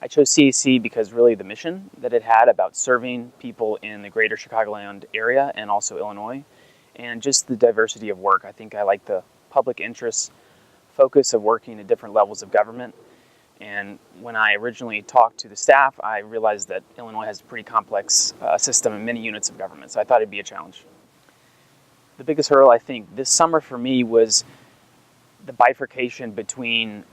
I chose CAC because really the mission that it had about serving people in the greater Chicagoland area and also Illinois, and just the diversity of work. I think I like the public interest focus of working at different levels of government. And when I originally talked to the staff, I realized that Illinois has a pretty complex system and many units of government, so I thought it'd be a challenge. The biggest hurdle, I think, this summer for me was the bifurcation between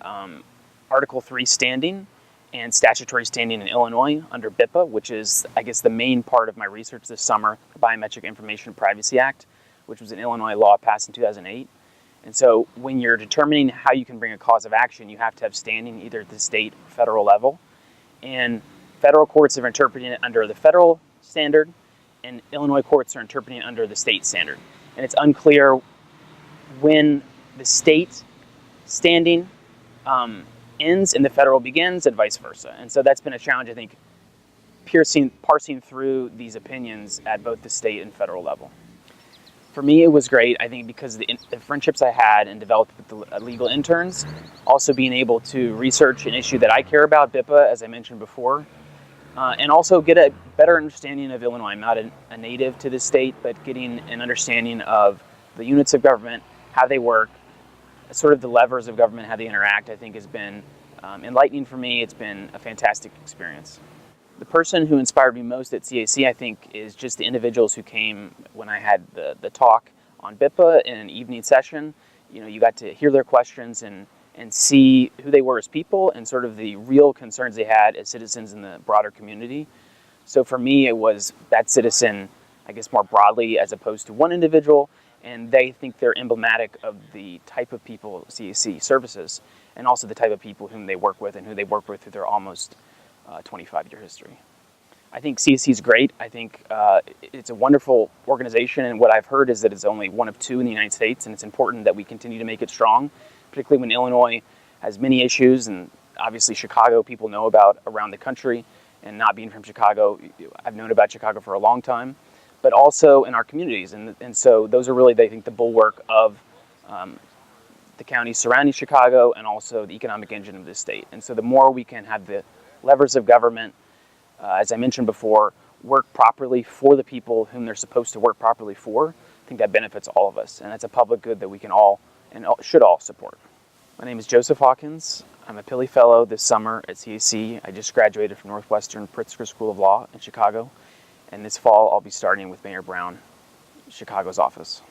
Article 3 standing and statutory standing in Illinois under BIPA, which is, I guess, the main part of my research this summer, the Biometric Information Privacy Act, which was an Illinois law passed in 2008. And so when you're determining how you can bring a cause of action, you have to have standing either at the state or federal level. And federal courts are interpreting it under the federal standard, and Illinois courts are interpreting it under the state standard. And it's unclear when the state standing ends and the federal begins, and vice versa. And so that's been a challenge, I think, parsing through these opinions at both the state and federal level. For me, it was great, I think, because of the friendships I had and developed with the legal interns, also being able to research an issue that I care about, BIPA, as I mentioned before, and also get a better understanding of Illinois. I'm not a native to this state, but getting an understanding of the units of government, how they work, sort of the levers of government, how they interact, I think has been enlightening for me. It's been a fantastic experience. The person who inspired me most at CAC, I think, is just the individuals who came when I had the talk on BIPA in an evening session. You know, you got to hear their questions and see who they were as people and sort of the real concerns they had as citizens in the broader community. So for me, it was that citizen, I guess, more broadly as opposed to one individual, and they think they're emblematic of the type of people CAC services and also the type of people whom they work with and who they work with through their almost 25-year history. I think CAC is great. I think it's a wonderful organization, and what I've heard is that it's only one of two in the United States, and it's important that we continue to make it strong, particularly when Illinois has many issues, and obviously Chicago people know about around the country, and not being from Chicago, I've known about Chicago for a long time, but also in our communities, and so those are really, I think, the bulwark of the counties surrounding Chicago and also the economic engine of this state. And so the more we can have the levers of government, as I mentioned before, work properly for the people whom they're supposed to work properly for, I think that benefits all of us. And that's a public good that we can all and should all support. My name is Joseph Hawkins. I'm a Pilley Fellow this summer at CAC. I just graduated from Northwestern Pritzker School of Law in Chicago. And this fall, I'll be starting with Mayor Brown, Chicago's office.